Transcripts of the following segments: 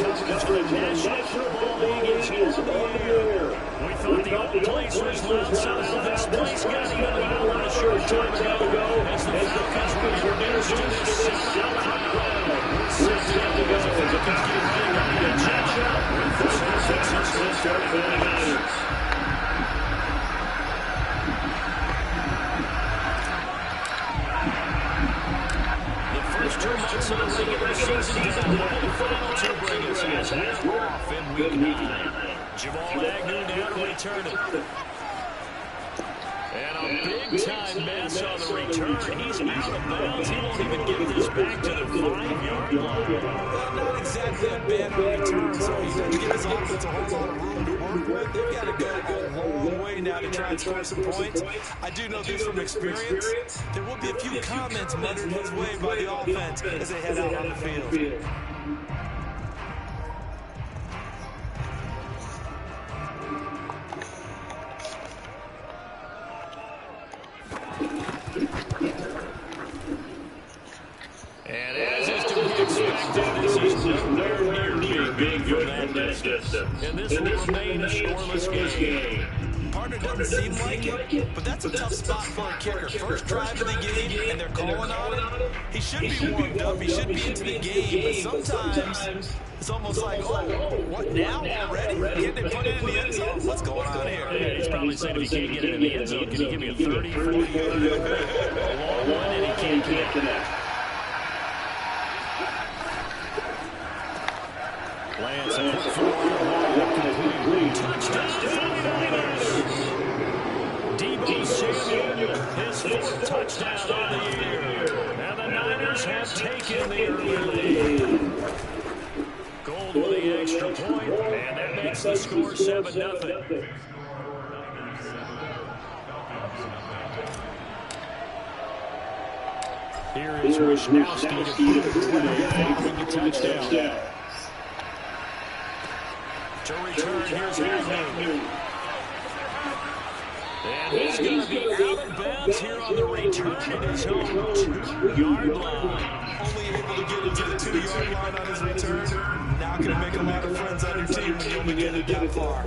coverage for the National Football League is here in the air. We thought the old place was loud, somehow this place got even louder a short time ago as the Falcons were introduced to this sellout crowd. We're set to go as the Falcons get ready to catch up with the San Francisco 49ers. First 2 months of the regular season is done. The final 2 bring us as we're off in week 9. Jamal Agnew now to return it. And a big-time mess on the return. He's out of bounds. He won't even get this back to the 5-yard line. Well, not exactly a bad return, so he doesn't give his offense a whole lot of room to work with. They've got to go a long way now to try and score some points. I do know this from experience. There will be a few comments muttered his way by the offense as they head out on the field. And as is to be expected, this is nowhere near being good from that distance. And this will remain a scoreless game. Partner doesn't seem like it, but that's a tough spot for a kicker. First drive of the game, and they're calling on him. He should be warmed up. He should be into the game, but sometimes it's almost like, oh, what now already? Can't they put it in the end zone? What's going on here? Yeah, he's probably saying if he can't get it in the end zone, can you give me a 30, 40-yard long one, and he can't connect. Lance, a quick 4-yard complete. Touchdown, 49ers. Deebo Samuel, his 4th touchdown on the year. And the Niners have taken the early lead. Gold with the extra point, and that makes the score 7-0. Here is Wisnowski to put it away following the touchdown. To return, here's Agnew. And he's going to be out of bounds here on the return at his own 2-yard line. Only able to get it to the 2-yard line on his return. Not going to make a lot of friends on your team when you only get it that far.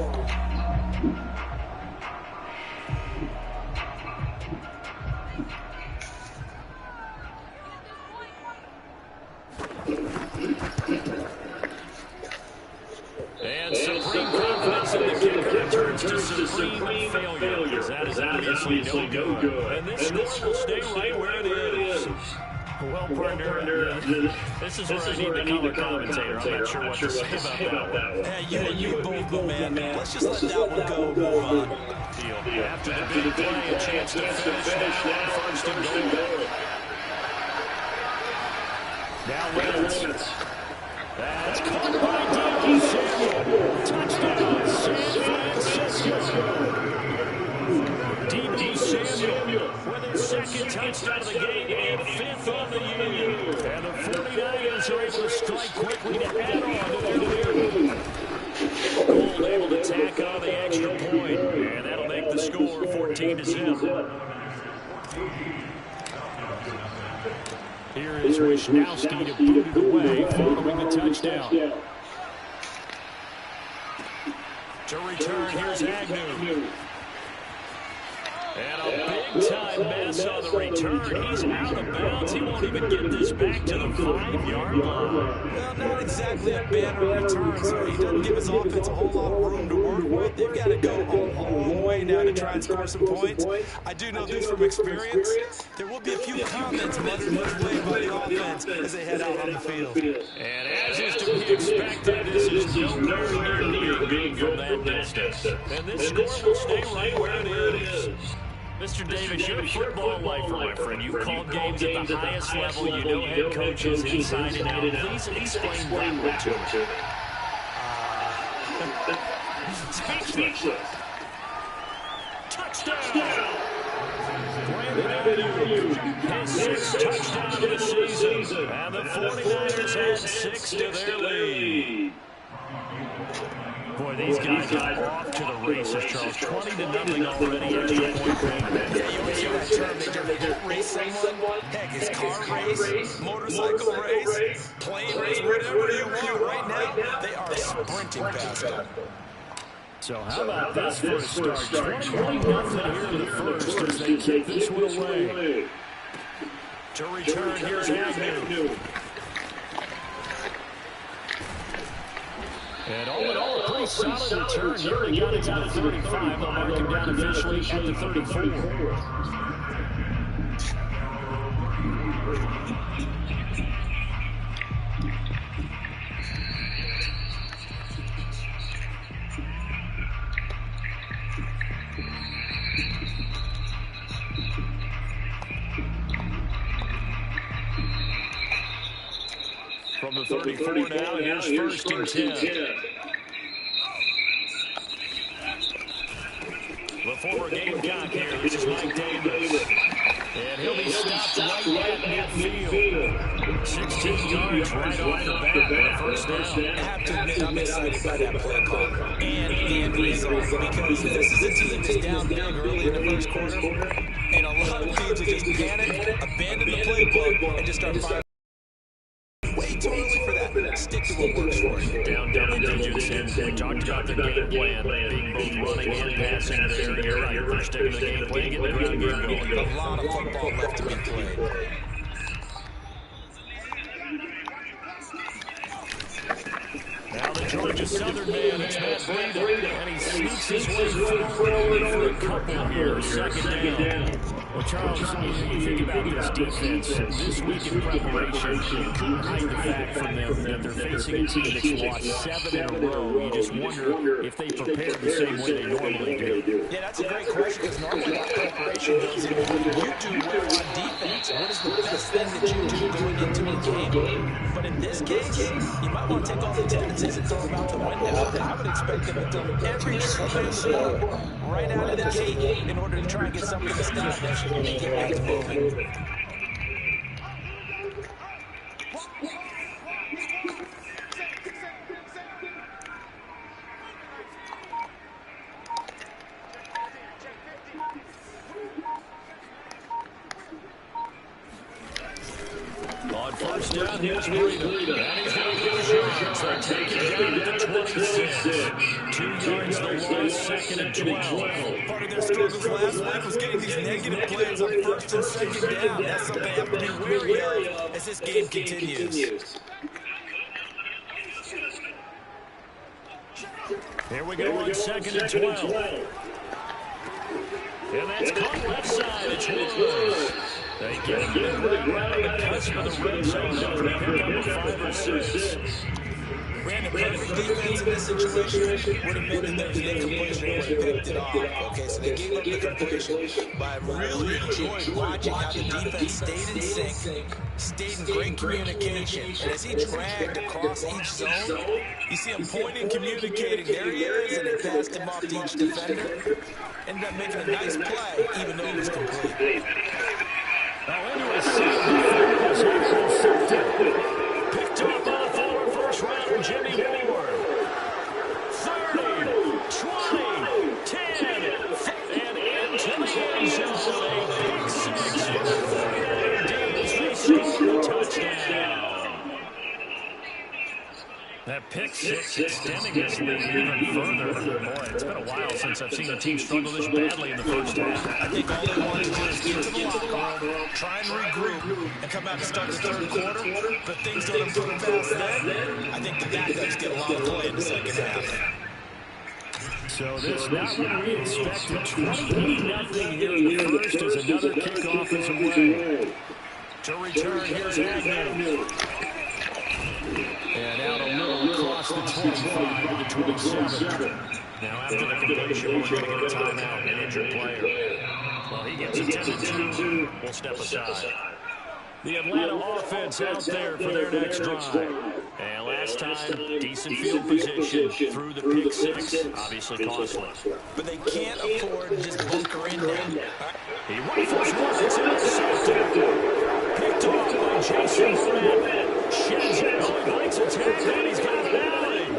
And supreme confidence in the kicker turns to supreme failure. That is obviously no good. And this score will stay right where it is. Well, partner, this is where I need the color commentator. I'm not sure what to say about that one. Hey, you and you both, my man. Let's just let that one go. Move on. After the big play, a chance to finish now. First and goal. Now Lance. That's caught by Deebo Samuel. Touchdown, San Francisco. Deebo Samuel with his 2nd touchdown of the game and 5th on the year. And the 49ers are able to strike quickly to add on to their lead. Gold able to tack on the extra point, and that'll make the score 14-0. Here is Wisnowski to boot it away following the touchdown. To return, here's Agnew. And a big-time mess on the return. He's out of bounds. He won't even get this back to the 5-yard line. Well, not exactly a bad return, so he doesn't give his offense a whole lot of room to work with. They've got to go a long way now to try and score some points. I do know this from experience. There will be a few comments muttered his way by the offense as they head out on the field. And as is to be expected, this is nowhere near being from that distance. And this score will stay right where it is. Mr. Davis, you're a football lifer, my friend. You call games at the highest level. You know head coaches inside and out. Please explain that one to me. Speechless. Touchdown! His 6th touchdown of the season. And the 49ers add 6 to their lead. Boy, these guys are off to the races, Charles. 20-0 already, extra point lead. Yeah, you always hear that term, they just outrace someone. Heck, it's car race, motorcycle race, plane race, whatever you want. Right now, they are sprinting past them. So how about this for a start? 21-0 here in the first as they kick this one away. To return, here's Agnew. And all in all, a pretty solid return. He already got it to the 35. They'll mark him down officially at the 34. From the 34 now, here's first and 10. The former Gamecock here, this is Mike Davis. And he'll be stopped right at midfield. 16 yards right off the bat for the first down. I have to admit, I'm excited by that play call and the end result, because this is a team that's down big early in the first quarter, and a lot of teams will just panic, abandon the playbook, and just start firing. Way too early for that. Stick to what works for you. Down double digits, and we talked about the game plan being both running and passing there. You're right, you're sticking to the game plan, getting the ground game going. A lot of football left to be played. Now the Georgia Southern man, it's Matt Breida, and he sneaks his way forward for a couple here, second down. Well, Charles, you think about this defense, this week in preparation, you couldn't hide the fact from them that they're facing a team that's lost 7 in a row. You just wonder if they prepared the same way they normally do. Yeah, that's a great question, because normally that preparation goes into what you do well on defense. What is the best thing that you do going into the game? But in this case, you might want to take all the tendencies and throw them out the window. I would expect them to throw every single right out of the gate in order to try and get something established and get things moving. On first down, here's Breida. And he's going to lose yards. They take it down at the 26. 2 yards the loss, second and 12. Part of their struggles last week was getting these negative plays on first and second down. That's something they have to be wary of as this game continues. Here we go on second and 12. And that's caught left side. It's Woods. They get it right on the cusp of the red zone. They'll pick up a 5 or 6. Brandon, perfect defense in this situation would have been that there was an incompletion and would have picked it off. Okay, so they gave up the completion. But I really enjoyed watching how the defense stayed in sync, stayed in great communication. And as he dragged across each zone, you see him pointing, communicating. There he is, and they passed him off to each defender. Ended up making a nice play, even though it was complete. Now into a second. Picked up by the former first rounder, Jimmy Ward. 30, 20, 10, and into the end zone. A pick six for the 49ers. Restored a touchdown. That pick six extending this lead even further. Boy, it's been a while since I've seen a team struggle this badly in the first half. I think all they want to do is get to the locker room, try and regroup, and come out and start the third quarter. But things don't improve fast then. I think the backups get a lot of play in the second half. So this not what we expected. 20-0 here in the first as another kickoff is away. To return, here's Agnew. And out a little across the 25 to the 27. Now after the completion, we're going to get a timeout, an injured player. Well, he gets attended to. We'll step aside. The Atlanta offense out there for their next drive. And last time, decent field position through the pick six. Obviously costly. But they can't afford to just bunker in there. He rifles one. It's intercepted. Picked off by Jason Fred. Sheds it. Oh, he likes a tackle, and he's got Allen.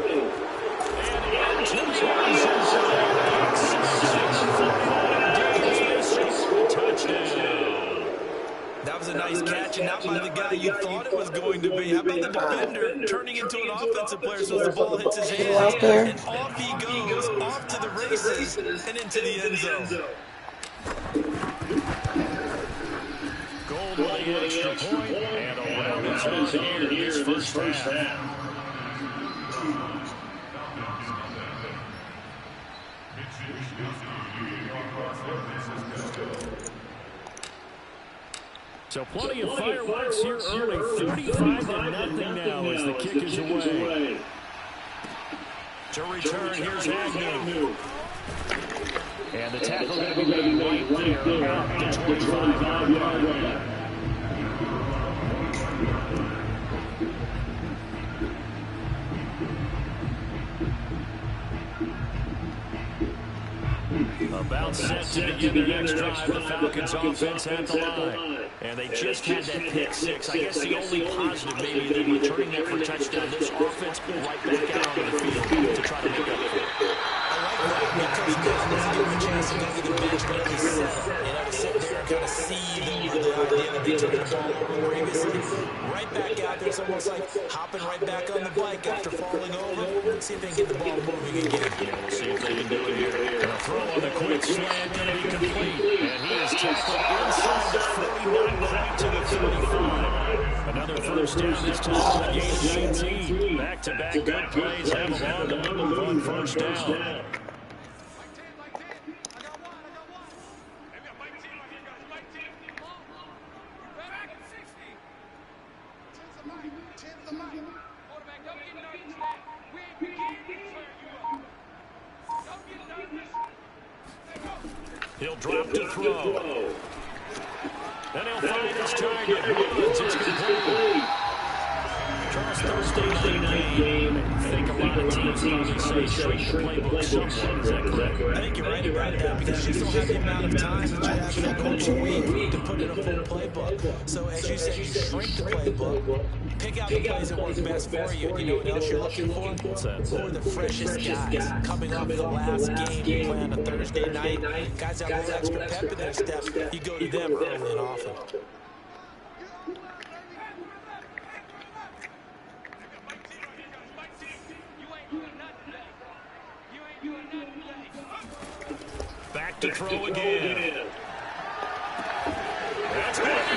going to be. How about the defender turning into an offensive player so as the ball hits his hands, and off he goes, off to the races, and into the end zone. Gold with the extra point, and around his head here in this first half. So plenty of fireworks here early. 35-0 now as the kick is away. To return, here's Agnew. And the tackle going to be made right there out the 25-yard line. About set to begin their next drive. The Falcons offense at the line. And they just had that pick six. I guess the only positive maybe than returning that for a touchdown. This offense right back out on the field to try to make up for it. I like that because now doesn't give him a chance to go to the bench, but he's set up. To sit there and kind of seethe over the idea of he turning the ball over previously. Right back out there. It's almost like hopping right back on the bike after falling over. Let's see if they can get the ball moving again. Yeah, we'll see if they can do it here. And a throw on the quick slant going to be complete. And he is tackled inside the 49, right to the 35. Another first down, this time on the gain of 19. Back-to-back good plays have them on the move on first down. He'll drop to throw. And he'll find his target. It's complete. Charles, Thursday night game. I think a lot of teams probably say shrink the playbook somewhat. Is that correct? I think you're right about that because you just don't have the amount of time that you have in a coaching week to put in a full playbook. So as you said, you shrink the playbook, pick out the plays that work best for you. You know what else you're looking for? What's that? Who are the freshest guys coming off the last game you play on a Thursday night? Guys that have a little extra pep in their step, you go to them early and often. Back to throw again. That's going to be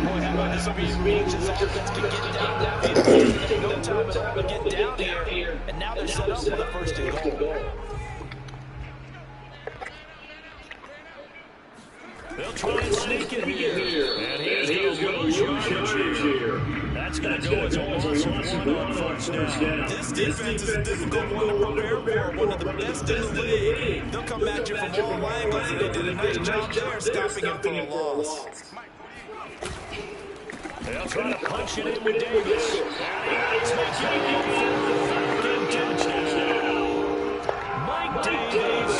Boy, how about this Rangers offense to get down that field? No time at all to get down here, and now they're set up for the first and goal. They'll try and sneak it here. And he is going to lose yardage here. That's going to go as a loss of 1 on first down. This defense is a difficult one to prepare for. One of the best in the league. They'll come at you from all angles, and they did a nice job there stopping him for a loss. They'll try to punch it in with Davis. Mike Davis,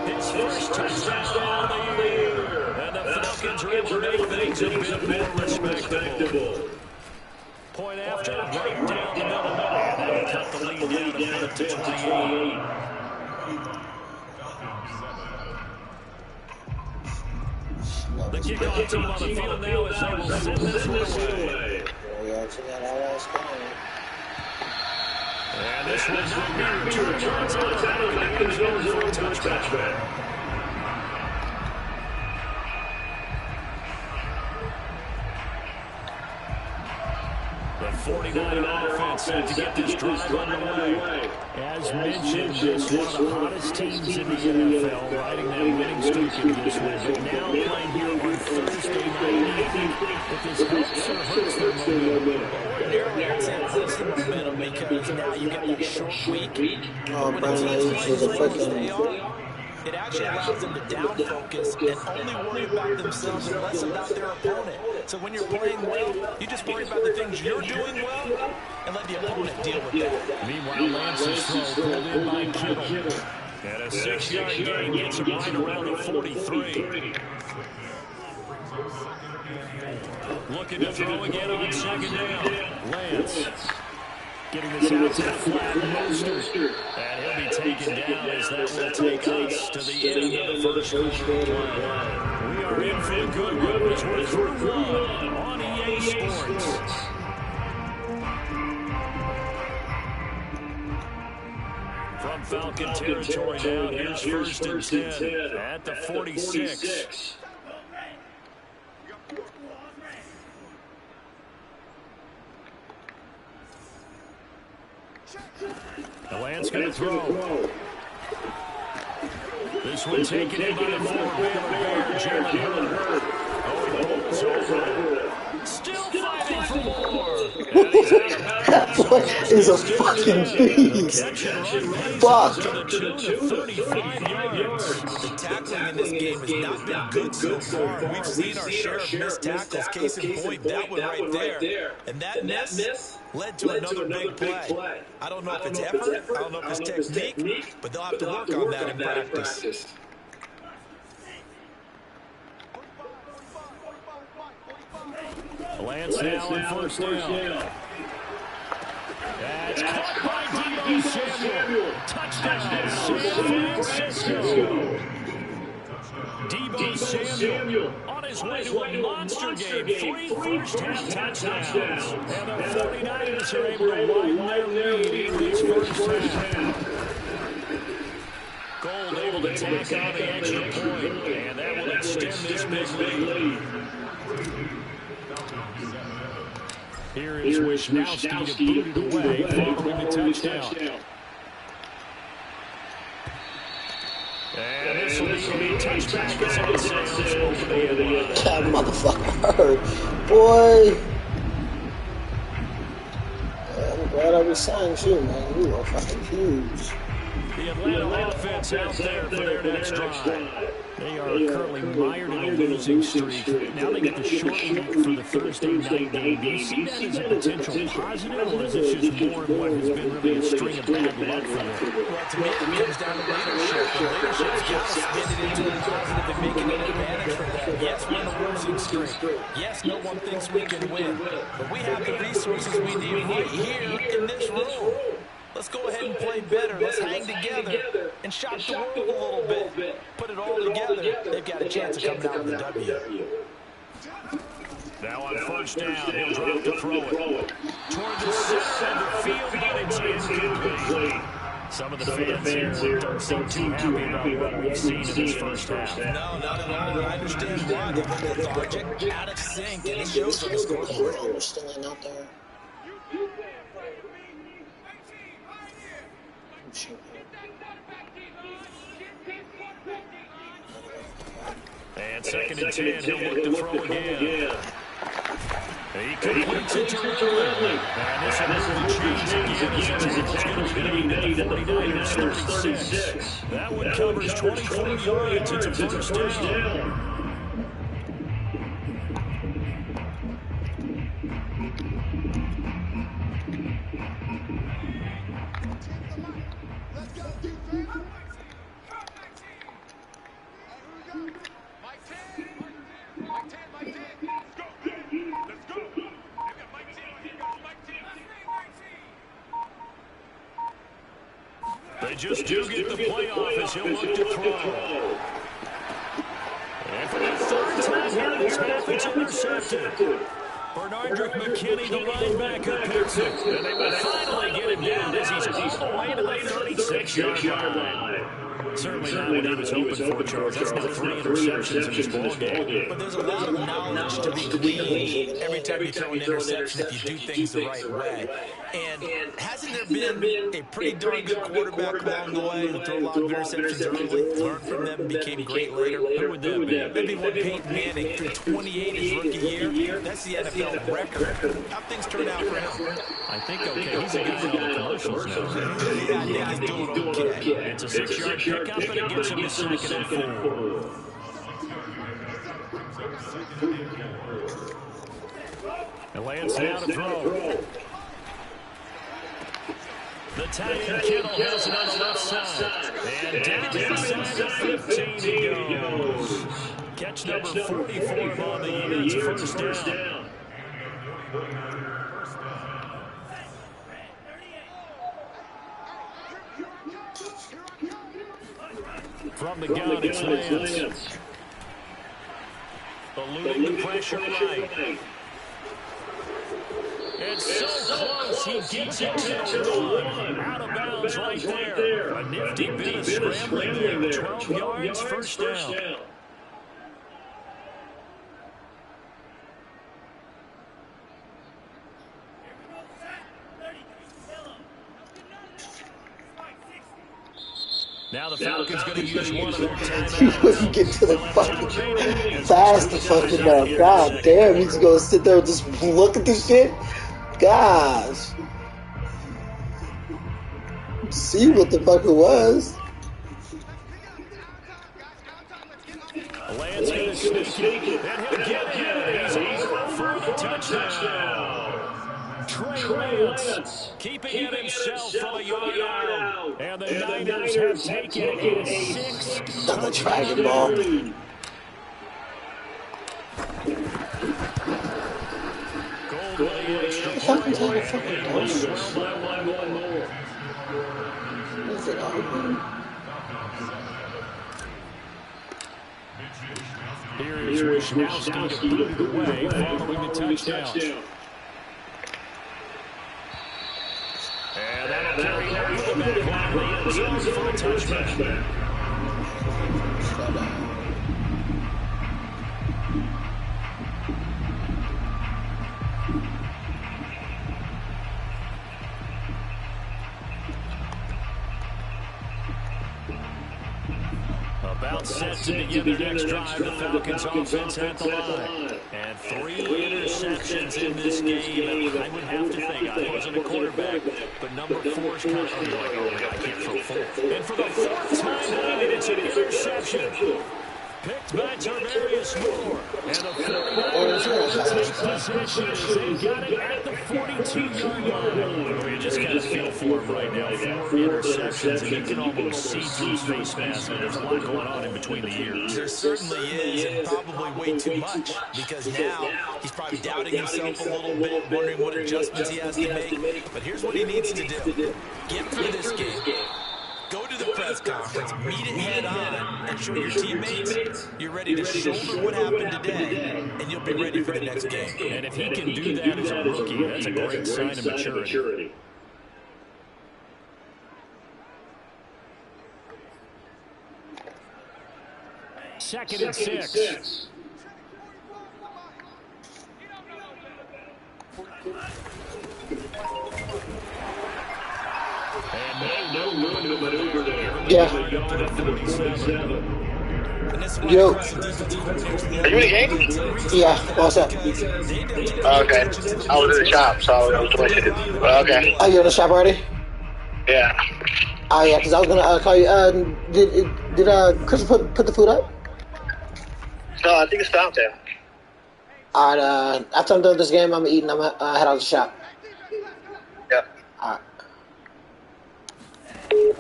his first touchdown of the year. And the Falcons are able to make things a bit more respectable. Point after, right down the middle. And that'll cut the lead down to 28. The kickoff team on the field now as they will send this one away. And this will not be returned outside of the end zone for a touchback. The 49 offense set to get this drive underway. As mentioned, this one of the hottest teams in the NFL, riding that winning streak in this one. But now playing here on Thursday night, I think if this helps or hurts their momentum. Ordinarily, I'd say it hurts the momentum because now you got that short week. When the team's playing as well as they are, it actually allows them to down focus and only worry about themselves and less about their opponent. So when you're playing well, you just worry about the things you're doing well and let the opponent deal with that. Meanwhile, Lance's throw pulled in by Kittle. And a 6-yard gain gets him right around the 43. Looking to throw again on second down. Lance. Getting this out to the flat Mostert. And he'll be taken down as that will take us to the end of the first quarter of play. We are in for a good one as we're through one on EA Sports. From Falcon territory now, here's first and 10 at the 46. The Lance going to throw. This one taken in by the former Bear, Jalen Hurd. Oh, he pulls over. Still fighting for more. That boy is a fucking beast. Fuck. The tackling in this game has not been good so far. We've seen our share of missed tackles. Case in point, that one right there. And that miss led to another big play. I don't know if it's effort, I don't know if it's technique, but they'll have to work on that in practice. Lance now on first down. That's caught by Deebo Samuel. Touchdown, San Francisco. Deebo Samuel on his way to a monster game. 3 first-half touchdowns. And the 49ers are able to widen their lead in this first half. Gold able to tack on the extra point, and that will extend this big lead. Here is Wisnowski to boot it away following the touchdown. And this will be a touchback as on sails over the end line. That motherfucker hurt. Boy. I'm glad I was signed you, man. You are fucking huge. The Atlanta offense out there for their next drive. They are currently mired in a losing streak. Now they get the short week for the Thursday night game. Do you see that as a potential positive, or is this just more of what has been really a string of bad luck for them? Well, to me, it comes down to leadership. The leadership's got to spin it into a positive and make it an advantage for them. Yes, we're in a losing streak. Yes, no one thinks we can win. But we have the resources we need right here in this room. Let's go ahead and play better. Let's hang together and shock the world a little bit. Put it all together. They've got a chance of coming out with a W. Now on first down, he'll drop to throw it. Toward the center of the field, but it's incomplete. Some of the fans here don't seem too happy about what we've seen in this first half. No, not at all. I understand why. They've been lethargic, out of sync, and it shows on the scoreboard. You're still out there. And second and 10, he'll look to throw again. He completes it to Ridley. And this will change again as the tackle's going to be made at the 49ers 36. That one covers 24 yards. It's a first down. They just do get the playoff as he'll look to throw. And for the third time here in this half, it's intercepted. Bernardrick McKinney, the linebacker, picks it. And they will finally get him down as he's all the way to the 36-yard line. Certainly not what he was hoping for, Charles. That's now 3 interceptions in this ballgame. But there's a lot of knowledge to be gleaned every time you throw an interception if you do things the right way. And hasn't there been a pretty darn good quarterback along the way who threw a lot of interceptions early, learned from them, and became great later? Who would that be? Maybe one Peyton Manning threw 28 his rookie year. That's the NFL record. How things turn out for him? I think okay. He's a guy in the commercials now. Yeah, I think he's doing okay. It's a 6-yard pickup, and it gets him to second and 4. And Lance now to throw. The tight end Kittle has it on the left side. And down inside the 15 he goes. Catch number 44 on the year. It's first down. From the gun, it's Lance. Eluding the pressure right. It's so close, he gets it to the one. Out of bounds right there. A nifty bit of scrambling there. 12 yards, first down. Now the Falcons going to use one of their timeouts. You get to the fucking fast the fucking now. God damn, he's gonna sit there and just look at this shit. Gosh. See what the fuck it was. Lance going to sneak it, and he'll get it. He's over for the touchdown. Trey Lance keeping it himself from a yard out. And the Niners have taken a 6-touchdown dragon ball. lead. Goal with the extra point. They swell by one more. Is it open? Here is Wisnowski to boot it away following the touchdown. And that'll carry down to the back line of the end zone for a touchback. About set to begin their next drive, the Falcons offense at the line. And 3 interceptions in this game. I would have to think, I wasn't a quarterback, but number 4 is kind of like, oh, I can't throw 4. And for the 4th time tonight, it's an interception. Picked by Tarvarius Moore. And the 49ers will take possession as they got it at the 42-yard line. You just kind of feel for him right now. 4 interceptions, and you can almost see through his face mask. And there's a lot going on in between the ears. There certainly is, and probably way too much. Because now he's probably doubting himself a little bit, wondering what adjustments he has to make. But here's what he needs to do. Get through this game. Go to the press conference, meet it head on, and show your teammates you're ready to shoulder what happened today, and you'll be ready for the next game. And if he can do that as a rookie, that's a great sign of maturity. Second and 6. Yeah. Yo. Are you in the game? Yeah, what's up? Okay. I was in the shop, so I was doing shit. Okay. Are you in the shop already? Yeah. Oh, yeah, because I was going to call you. Did Chris put the food up? No, I think it's downtown. All right, after I'm done with this game, I'm eating. I'm going to head out to the shop. Yeah. All right.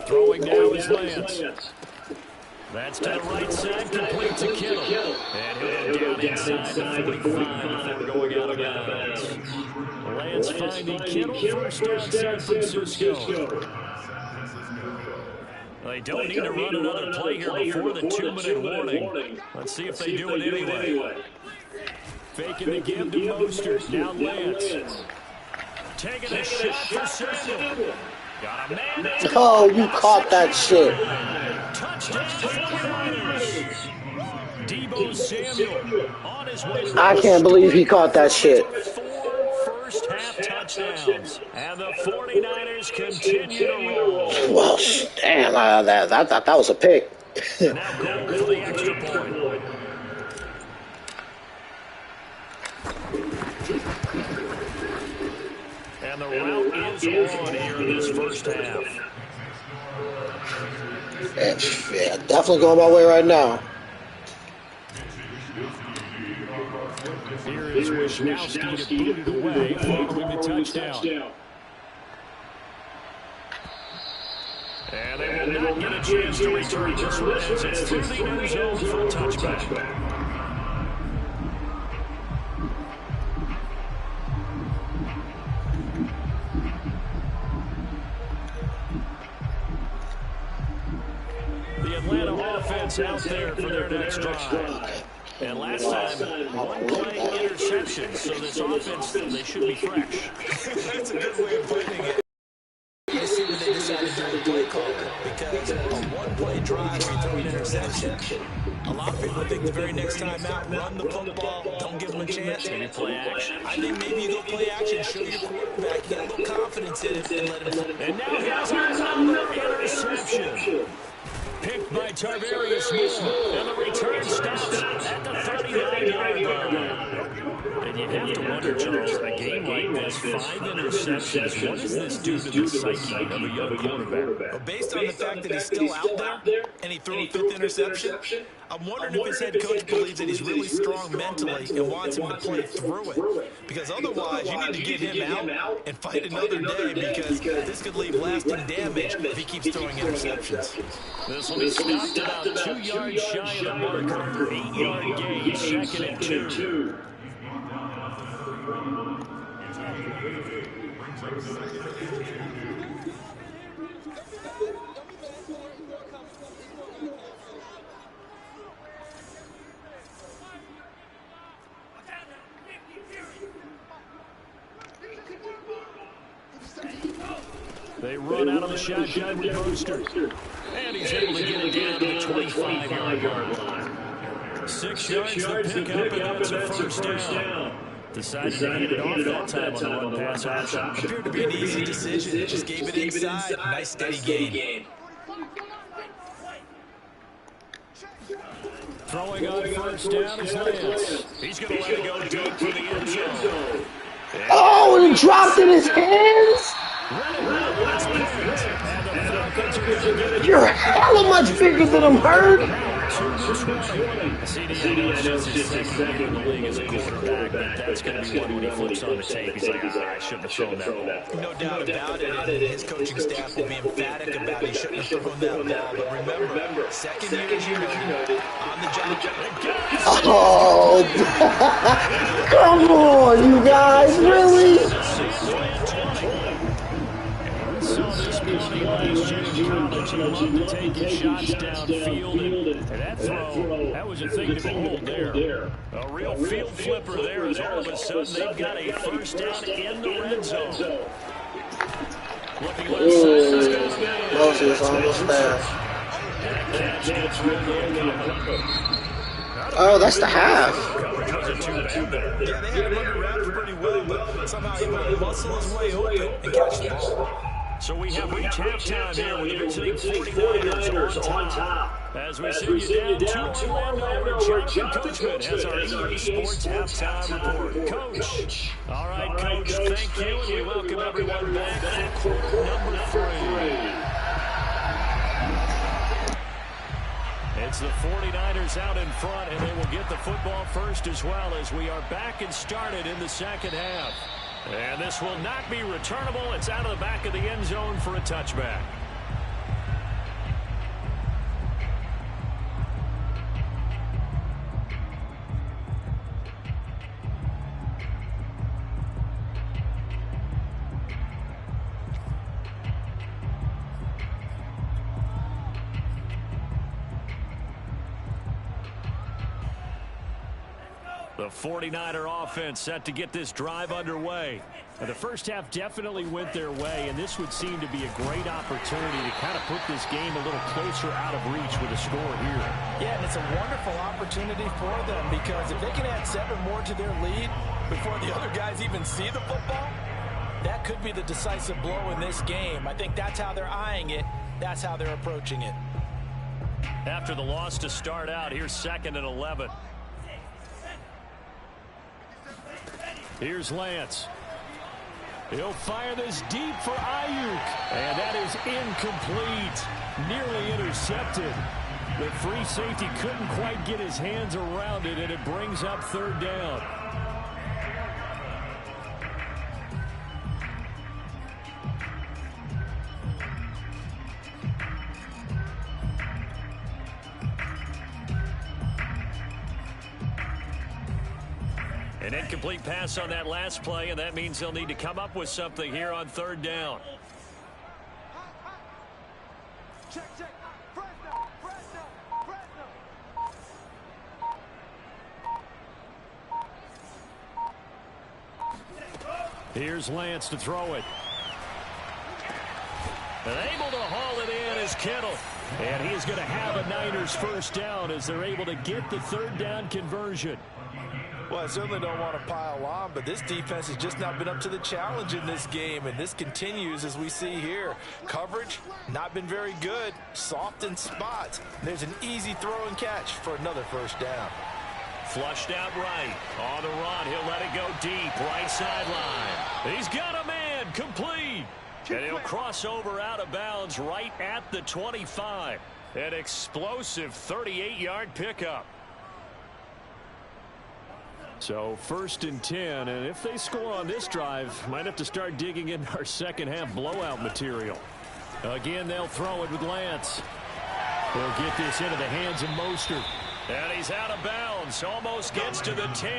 Throwing now is Lance. That's to the right side, complete to Kittle. And he'll go down inside the 45 before going out of bounds. Lance finding Kittle, first down San Francisco. They don't need to run another play here before the 2-minute warning. Let's see if they do it anyway. Faking the give to Mostert. Now Lance. Taking a shot for Samuel. Got a man. Oh, you caught that shit. Touchdown 49ers. Deebo Samuel on his way to I can't believe he caught that shit. 4 first-half touchdowns. And the 49ers continue to roll. Well, damn, I thought that was a pick. Now goal for the extra point. And the route is on here in this first half. Yeah, definitely going my way right now. Here is Wisnowski to boot it away following the touchdown. And they will not get a chance to return this one as it's through the end zone for a touchback. offense out there for their next drive. And last time, one-play interception. So this offense, they should be fresh. That's a good way of putting it. You see what they decided to do with play calling, because a one-play drive where you throw an interception, a lot of people think the very next time out, run the football, don't give them a chance. Maybe play action. I think maybe you go play action, show your quarterback, get a little confidence in him, and let him. And now here's another interception. Picked by Tarvarius Moore, and the return stops at the 39-yard line. And you have to wonder, Charles, a game like this, 5 interceptions, what does this do to the psyche of a young quarterback? Well, based on the fact that he's still out there and he threw a 5th interception, I'm wondering if his head coach believes that he's really strong mentally and wants him to play through it. Because otherwise, you need to get him out and fight another day, because this could leave lasting damage if he keeps throwing interceptions. This will be stopped about 2 yards shy of the marker. 8-yard gain, 2nd and 2. They run out of the shotgun with Brewster. And he's able to get it down to the 25-yard line. 6 yards to pick up, and that's a first down. Decided to hand it off that time on the run pass option. Appeared to be an easy decision. Just gave it inside. Nice steady gain. Throwing on first down is Lance. He's going to let it go deep for the end zone. Oh, and he dropped in his hands? You're hella much bigger than him, Bird. CDM just his second year in the league as a quarterback, but that's going to be one when he flips on the tape. He's like, I shouldn't have thrown that ball. No doubt about it, and his coaching staff will be emphatic about he shouldn't have thrown that ball. But remember, second year, as you noted, on the job. Oh, come on, you guys, really? He loved to take his shots downfield, and that throw, that was a thing to behold there. A real field flipper there, as all of a sudden they've got a first down in the red zone. Looking left side, he's got a man. Moses almost there. Oh, that's the half. Yeah, they had him under wraps pretty well, but somehow he will muscle his way open and catch the ball. So we have reached halftime here with the visiting 49ers on top. As we send you down to Orlando, where Jonathan Coachman has our EA Sports halftime report. Coach. All right, Coach, thank you, and we welcome everyone back for quarter number 3. It's the 49ers out in front, and they will get the football first as well, as we are back and started in the second half. And this will not be returnable. It's out of the back of the end zone for a touchback. The 49er offense set to get this drive underway. And the first half definitely went their way, and this would seem to be a great opportunity to kind of put this game a little closer out of reach with a score here. Yeah, and it's a wonderful opportunity for them, because if they can add 7 more to their lead before the other guys even see the football, that could be the decisive blow in this game. I think that's how they're eyeing it. That's how they're approaching it. After the loss to start out, here's 2nd and 11. Here's Lance. He'll fire this deep for Ayuk. And that is incomplete. Nearly intercepted. The free safety couldn't quite get his hands around it, and it brings up 3rd down. An incomplete pass on that last play, and that means they'll need to come up with something here on 3rd down. Here's Lance to throw it. And able to haul it in is Kittle. And he's going to have a Niners first down as they're able to get the third down conversion. Well, I certainly don't want to pile on, but this defense has just not been up to the challenge in this game, and this continues as we see here. Coverage, not been very good. Soft in spots. There's an easy throw and catch for another first down. Flushed out right. On the run, he'll let it go deep. Right sideline. He's got a man. Complete. And he'll cross over out of bounds right at the 25. An explosive 38-yard pickup. So 1st and 10, and if they score on this drive, might have to start digging in our second half blowout material. Again, they'll throw it with Lance. They'll get this into the hands of Mostert. And he's out of bounds. Almost gets to the 10.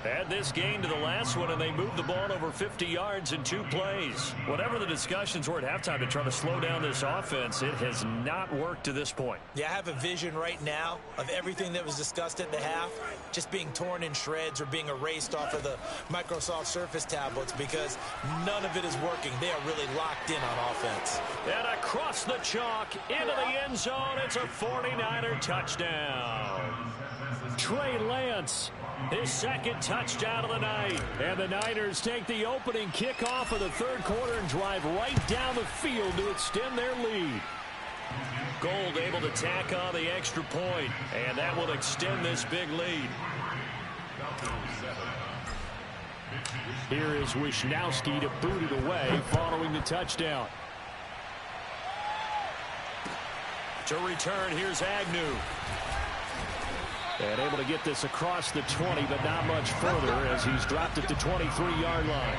Add this gain to the last one, and they moved the ball over 50 yards in 2 plays. Whatever the discussions were at halftime to try to slow down this offense, it has not worked to this point. Yeah, I have a vision right now of everything that was discussed at the half just being torn in shreds or being erased off of the Microsoft Surface tablets because none of it is working. They are really locked in on offense. And across the chalk into the end zone, it's a 49er touchdown. Trey Lance, his second touchdown of the night. And the Niners take the opening kickoff of the third quarter and drive right down the field to extend their lead. Gold able to tack on the extra point, and that will extend this big lead. Here is Wisnowski to boot it away following the touchdown. To return, here's Agnew. And able to get this across the 20, but not much further as he's dropped at the 23-yard line.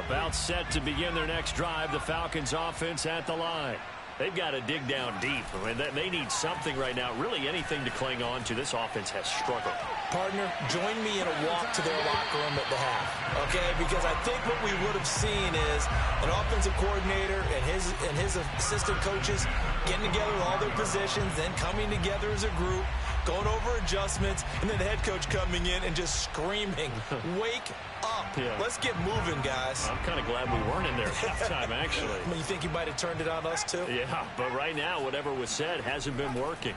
About set to begin their next drive, the Falcons offense at the line. They've got to dig down deep. I mean, they need something right now, really anything to cling on to. This offense has struggled. Partner, join me in a walk to their locker room at the half, okay? Because I think what we would have seen is an offensive coordinator and his assistant coaches getting together with all their positions, then coming together as a group, going over adjustments, and then the head coach coming in and just screaming, wake up. Yeah. Let's get moving, guys. I'm kind of glad we weren't in there at halftime, actually. I mean, you think he might have turned it on us, too? Yeah, but right now, whatever was said hasn't been working.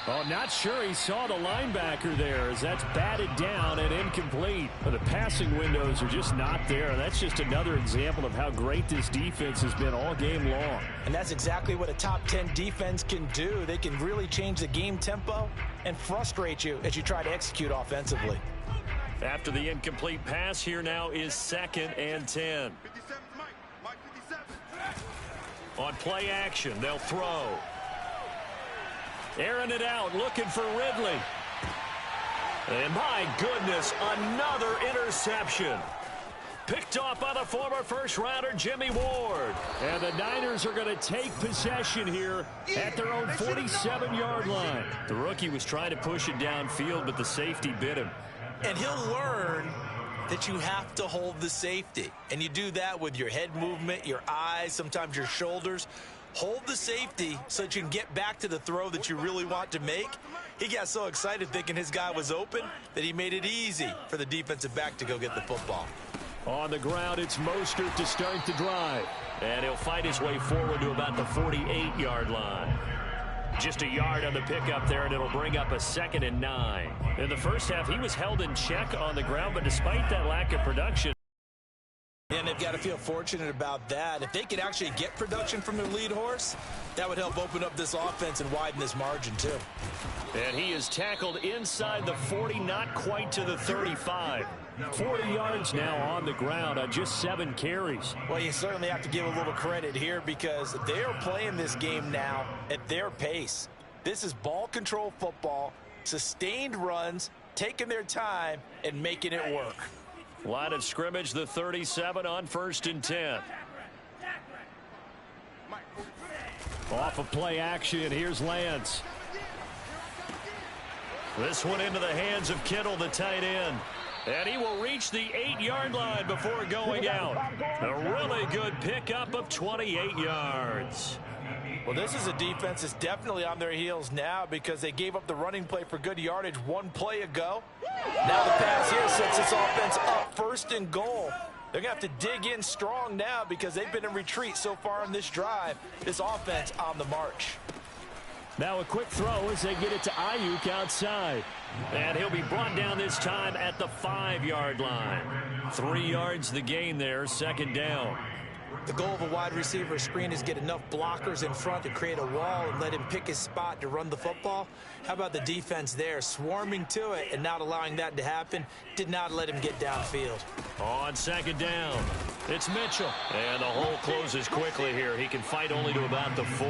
Oh, not sure he saw the linebacker there as that's batted down and incomplete. But the passing windows are just not there. That's just another example of how great this defense has been all game long. And that's exactly what a top 10 defense can do. They can really change the game tempo and frustrate you as you try to execute offensively. After the incomplete pass, here now is 2nd and 10. On play action, they'll throw. Airing it out, looking for Ridley. And my goodness, another interception. Picked off by the former first-rounder Jimmy Ward. And the Niners are going to take possession here at their own 47-yard line. The rookie was trying to push it downfield, but the safety bit him. And he'll learn that you have to hold the safety. And you do that with your head movement, your eyes, sometimes your shoulders. Hold the safety so that you can get back to the throw that you really want to make. He got so excited thinking his guy was open that he made it easy for the defensive back to go get the football. On the ground, it's Mostert to start the drive. And he'll fight his way forward to about the 48-yard line. Just a yard on the pickup there, and it'll bring up a 2nd and 9. In the first half, he was held in check on the ground, but despite that lack of production, and they've got to feel fortunate about that. If they could actually get production from their lead horse, that would help open up this offense and widen this margin, too. And he is tackled inside the 40, not quite to the 35. 40 yards now on the ground on just 7 carries. Well, you certainly have to give a little credit here because they are playing this game now at their pace. This is ball control football, sustained runs, taking their time, and making it work. Line of scrimmage, the 37 on 1st and 10. Off of play action, here's Lance. This one into the hands of Kittle, the tight end. And he will reach the 8-yard line before going out. A really good pickup of 28 yards. Well, this is a defense that's definitely on their heels now because they gave up the running play for good yardage one play ago. Now the pass here sets this offense up 1st and goal. They're going to have to dig in strong now because they've been in retreat so far in this drive. This offense on the march. Now a quick throw as they get it to Ayuk outside. And he'll be brought down this time at the 5-yard line. 3 yards the gain there, 2nd down. The goal of a wide receiver screen is get enough blockers in front to create a wall and let him pick his spot to run the football. How about the defense there, swarming to it and not allowing that to happen? Did not let him get downfield. On 2nd down, it's Mitchell. And the hole closes quickly here. He can fight only to about the 4.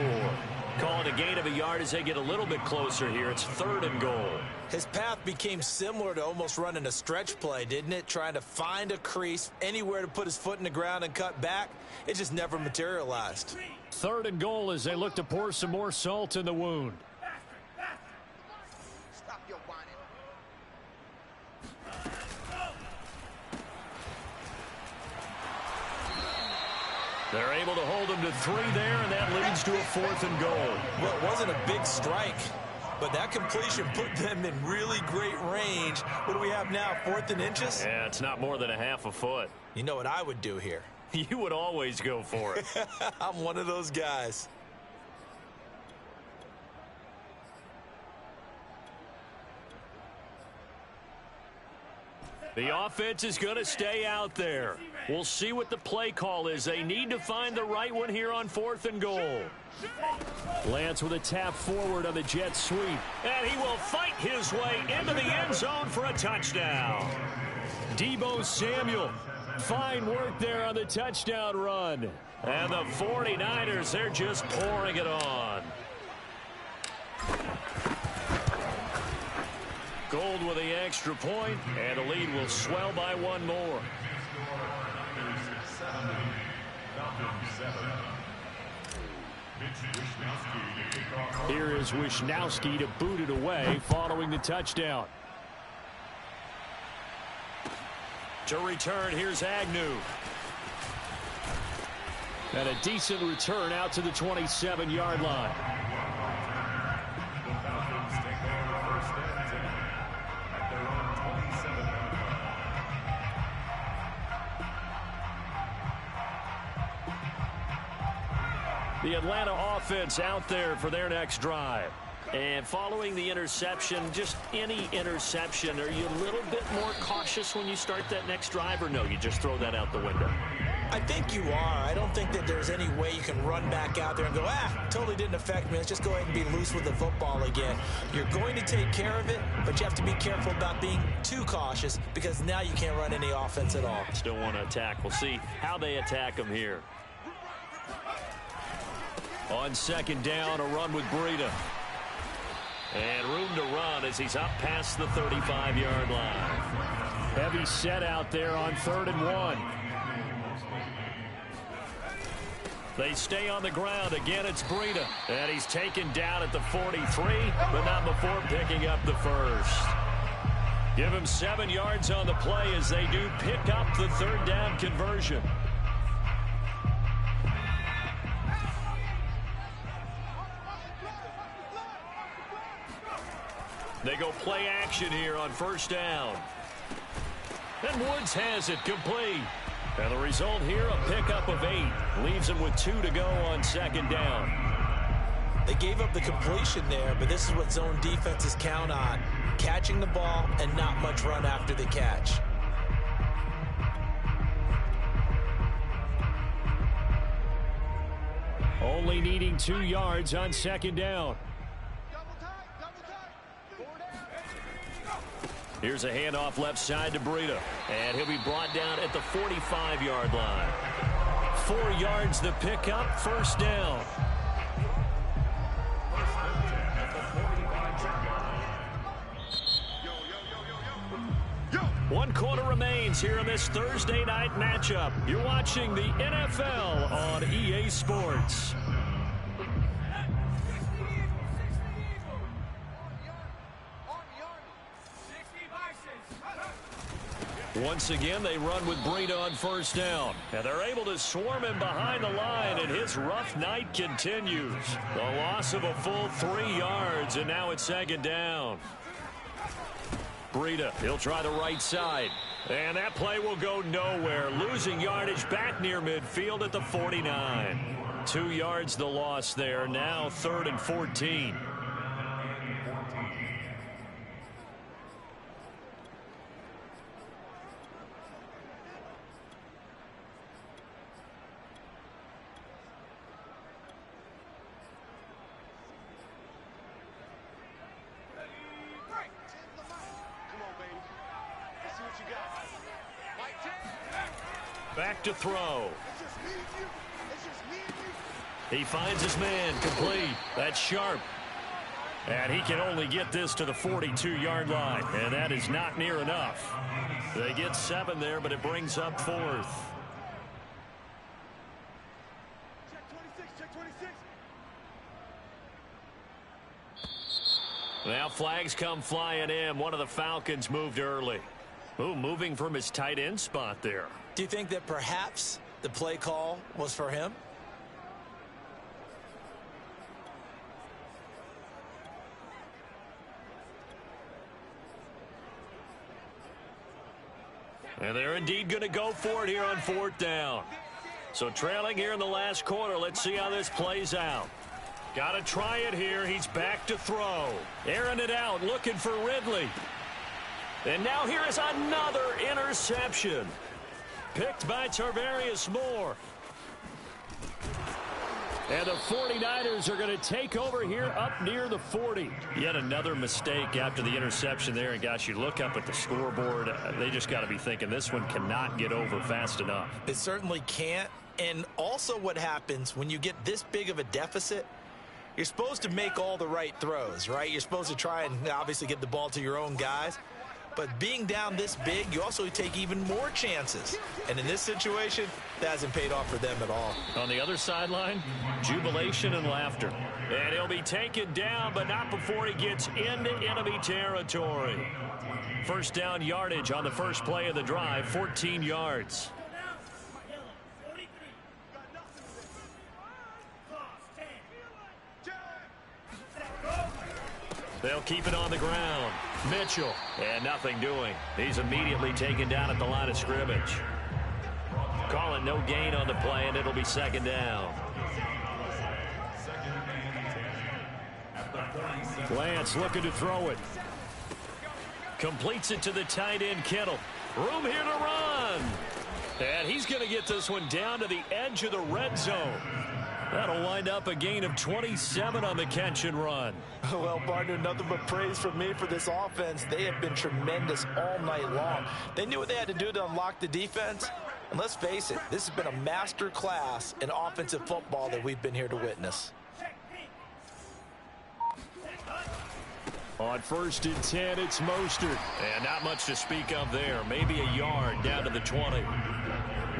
Call it a gain of a yard as they get a little bit closer here. It's 3rd and goal. His path became similar to almost running a stretch play, didn't it? Trying to find a crease, anywhere to put his foot in the ground and cut back. It just never materialized. 3rd and goal as they look to pour some more salt in the wound. Stop your whining. They're able to hold him to 3 there, and that leads to a 4th and goal. Well, it wasn't a big strike, but that completion put them in really great range. What do we have now, 4th and inches? Yeah, it's not more than a half a foot. You know what I would do here? You would always go for it. I'm one of those guys. The offense is going to stay out there. We'll see what the play call is. They need to find the right one here on 4th and goal. Lance with a tap forward on the jet sweep. And he will fight his way into the end zone for a touchdown. Deebo Samuel. Fine work there on the touchdown run. And the 49ers, they're just pouring it on. Gold with the extra point, and the lead will swell by 1 more. Here is Wisnowski to boot it away following the touchdown. To return, here's Agnew. And a decent return out to the 27-yard line. The Atlanta offense out there for their next drive. And following the interception, just any interception, are you a little bit more cautious when you start that next drive, or no, you just throw that out the window? I think you are. I don't think that there's any way you can run back out there and go, totally didn't affect me. Let's just go ahead and be loose with the football again. You're going to take care of it, but you have to be careful about being too cautious because now you can't run any offense at all. Still want to attack. We'll see how they attack them here. On 2nd down, a run with Breida. And room to run as he's up past the 35-yard line. Heavy set out there on 3rd and 1. They stay on the ground. Again, it's Breida. And he's taken down at the 43, but not before picking up the 1st. Give him 7 yards on the play as they do pick up the 3rd down conversion. They go play action here on 1st down. And Woods has it complete. And the result here, a pickup of 8. Leaves him with 2 to go on 2nd down. They gave up the completion there, but this is what zone defenses count on. Catching the ball and not much run after the catch. Only needing 2 yards on 2nd down. Here's a handoff left side to Breida. And he'll be brought down at the 45-yard line. 4 yards the pickup, 1st down. One quarter remains here in this Thursday night matchup. You're watching the NFL on EA Sports. Once again, they run with Breida on first down. And they're able to swarm him behind the line, and his rough night continues. The loss of a full 3 yards, and now it's second down. Breida, he'll try the right side. And that play will go nowhere. Losing yardage back near midfield at the 49. 2 yards the loss there. Now 3rd and 14. Back to throw. He finds his man, complete. That's sharp. And he can only get this to the 42-yard line, and that is not near enough. They get 7 there, but it brings up 4th. Check 26, check 26. Now flags come flying in. One of the Falcons moved early. Ooh, moving from his tight end spot there. Do you think that perhaps the play call was for him? And they're indeed going to go for it here on 4th down. So trailing here in the last quarter. Let's see how this plays out. Got to try it here. He's back to throw. Airing it out, looking for Ridley. And now here is another interception. Picked by Tarvarius Moore. And the 49ers are going to take over here up near the 40. Yet another mistake after the interception there. And gosh, you look up at the scoreboard, they just got to be thinking this one cannot get over fast enough. It certainly can't. And also what happens when you get this big of a deficit, you're supposed to make all the right throws, right? You're supposed to try and obviously get the ball to your own guys. But being down this big, you also take even more chances. And in this situation, that hasn't paid off for them at all. On the other sideline, jubilation and laughter. And he'll be taken down, but not before he gets into enemy territory. First down yardage on the first play of the drive, 14 yards. They'll keep it on the ground. Mitchell, and nothing doing. He's immediately taken down at the line of scrimmage. Call it no gain on the play, and it'll be second down. Lance looking to throw it. Completes it to the tight end, Kittle. Room here to run. And he's going to get this one down to the edge of the red zone. That'll wind up a gain of 27 on the catch and run. Well, partner, nothing but praise from me for this offense. They have been tremendous all night long. They knew what they had to do to unlock the defense. And let's face it, this has been a master class in offensive football that we've been here to witness. On 1st and 10, it's Mostert. And not much to speak of there. Maybe a yard down to the 20.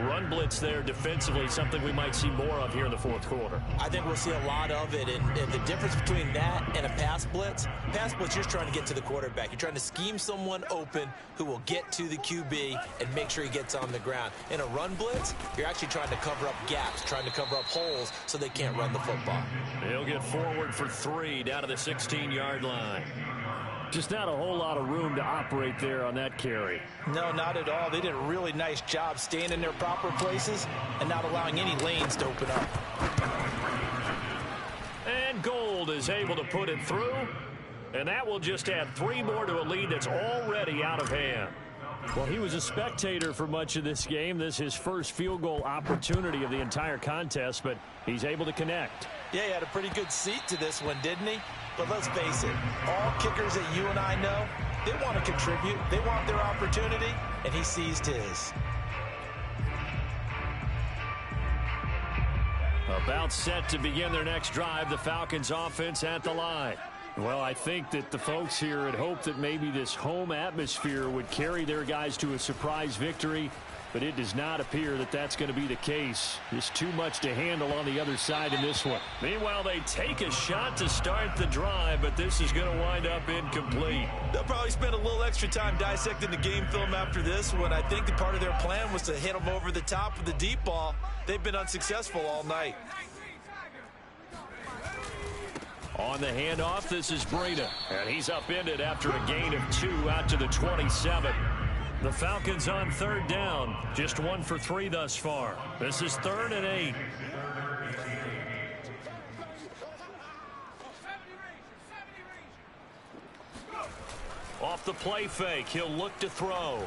Run blitz there defensively, something we might see more of here in the 4th quarter. I think we'll see a lot of it. And the difference between that and a pass blitz, you're just trying to get to the quarterback. You're trying to scheme someone open who will get to the QB and make sure he gets on the ground. In a run blitz, you're actually trying to cover up gaps, trying to cover up holes so they can't run the football. He'll get forward for 3 down to the 16-yard line. Just not a whole lot of room to operate there on that carry. No, not at all. They did a really nice job staying in their proper places and not allowing any lanes to open up. And Gold is able to put it through. And that will just add 3 more to a lead that's already out of hand. Well, he was a spectator for much of this game. This is his first field goal opportunity of the entire contest, but he's able to connect. Yeah, he had a pretty good seat to this one, didn't he? But let's face it, all kickers that you and I know, they want to contribute. They want their opportunity, and he seized his. About set to begin their next drive, the Falcons offense at the line. Well, I think that the folks here had hoped that maybe this home atmosphere would carry their guys to a surprise victory. But it does not appear that that's going to be the case. Just too much to handle on the other side in this one. Meanwhile, they take a shot to start the drive, but this is going to wind up incomplete. They'll probably spend a little extra time dissecting the game film after this one. I think that part of their plan was to hit them over the top with the deep ball. They've been unsuccessful all night. On the handoff, this is Breida. And he's upended after a gain of 2 out to the 27. The Falcons on third down. Just 1 for 3 thus far. This is 3rd and 8. Off the play fake, he'll look to throw.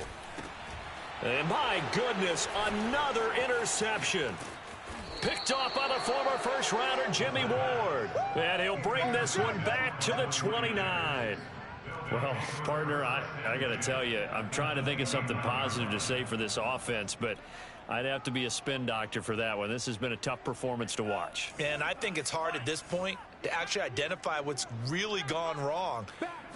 And my goodness, another interception. Picked off by the former first-rounder Jimmy Ward. And he'll bring this one back to the 29. Well, partner, I got to tell you, I'm trying to think of something positive to say for this offense, but I'd have to be a spin doctor for that one. This has been a tough performance to watch. And I think it's hard at this point to actually identify what's really gone wrong.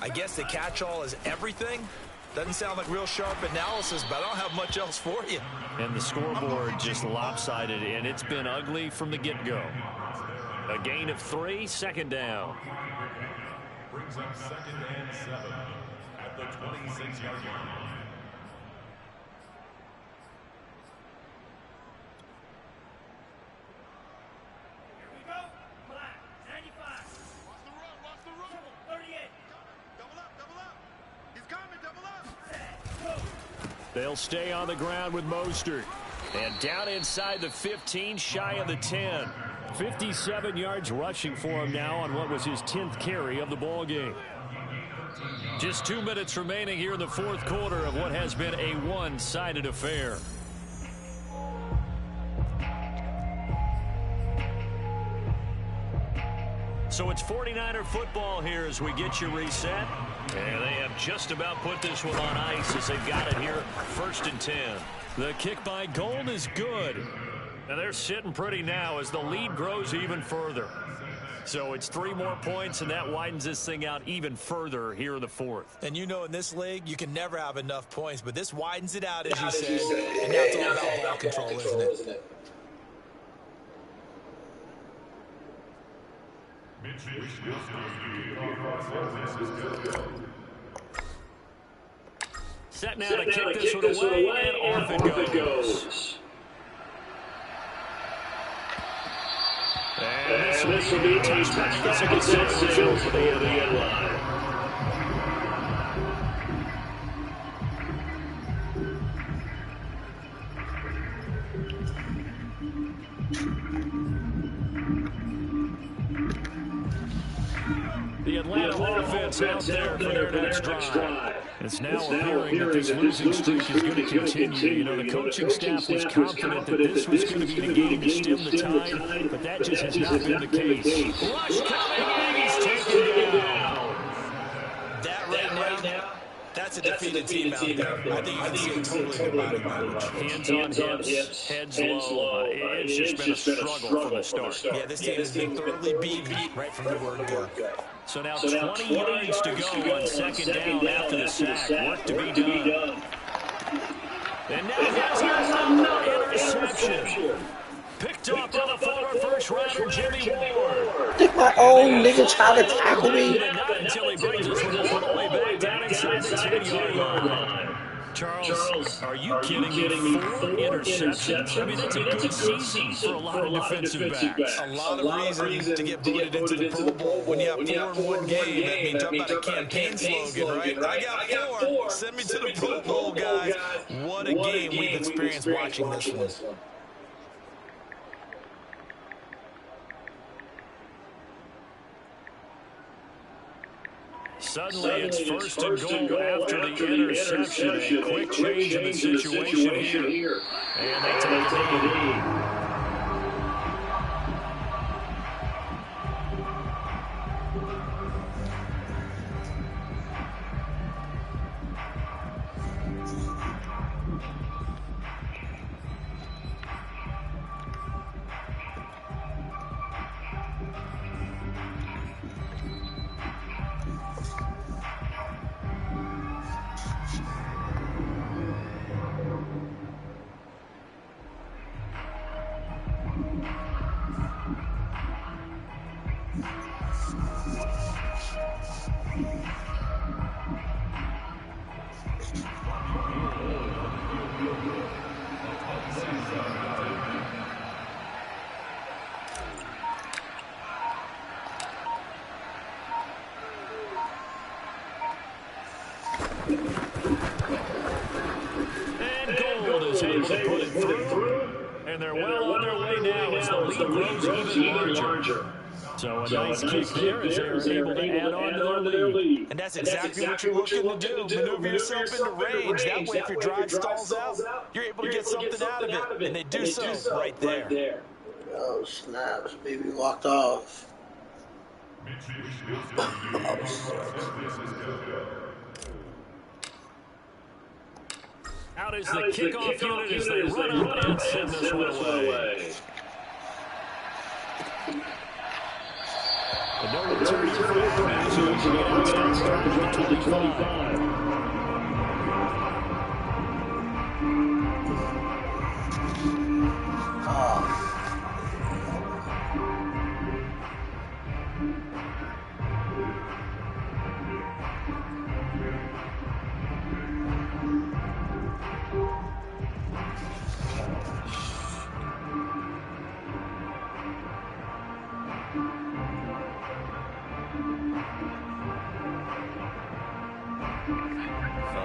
I guess the catch-all is everything. Doesn't sound like real sharp analysis, but I don't have much else for you. And the scoreboard just lopsided, and it's been ugly from the get-go. A gain of 3, 2nd down. Brings up 2nd and 7 at the 26-yard line. Here we go. Black. 95. Watch the run. Watch the run. 38. Double up. Double up. He's coming. Double up. They'll stay on the ground with Mostert. And down inside the 15, shy of the 10. 57 yards rushing for him now on what was his 10th carry of the ball game. Just 2 minutes remaining here in the 4th quarter of what has been a one-sided affair. So it's 49er football here as we get you reset. And they have just about put this one on ice as they've got it here, 1st and 10. The kick by Gold is good. And they're sitting pretty now as the lead grows even further. So it's 3 more points, and that widens this thing out even further here in the 4th. And you know in this league, you can never have enough points, but this widens it out, as you said. And now it's all about ball control, isn't it? Set now to kick this one away, and off it goes. And this will be a touchdown. That's a good set over the end line. The Atlanta offense out there for their next drive. It's now appearing that this losing streak is going to continue. You know, the coaching staff was confident that this was going to be the game to stem the tide, but that just has not been the case. Rush coming, and he's taken down. That right now, that's a defeated team out there. I think you can see it totally in body language. Hands on hips, heads low. It's just been a struggle from the start. Yeah, this team has been thoroughly beaten right from the word go. So now 20 yards to go on 2nd down after the sack. Work to be done. And now there's another interception. Picked off by the former first-rounder Jimmy Ward. Think my own nigga trying to tackle me. Not until he brings us all the way back down inside the 10-yard line. Charles, are you kidding me? 4 interceptions? I mean, that's a good season for a lot of defensive backs. A lot of reason to get booted into the Pro Bowl when you have 4 in one game. That means talk about a campaign slogan, right? I got 4. Send me to the Pro Bowl, guys. What a game we've experienced watching this one. Suddenly, it's 1st and goal after the interception. A quick change in the situation here. And they take it. And Gold is able to put it through. And they're well on their way now as the lead grows even larger. So a nice kick there as they're able to add on to their lead. And that's exactly what you're looking to do. Maneuver yourself into range. That way, if your drive stalls out, you're able to get something out of it. And they do so right there. Oh, snaps. Baby walked off. Out is the kickoff unit as they run up and send this one away. And no returning for the starts drive to 25.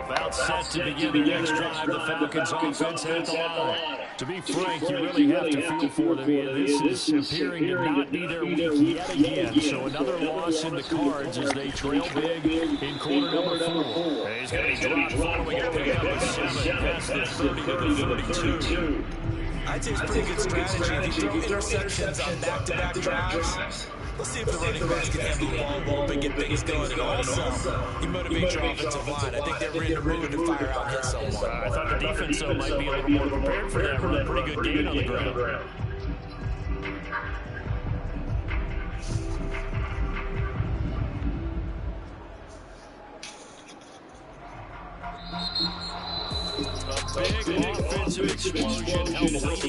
About set to begin the next drive, the Falcons offense at the line. To be frank, you really have to feel for them. This is appearing to not be their week yet again. So another loss in the cards as they trail big in quarter number 4. He's going to be dropped following a pickup of 7 past the 30 to the 32. I'd say it's pretty good strategy. If you throw interceptions on back-to-back drives, let's see if the running backs can handle the ball a little bit, get things going. And also, you motivate your offensive line. I think they're in the mood to fire out and hit someone. I thought the defense, though, might be a little more prepared for that. A pretty good gain on the ground. A big offensive explosion helped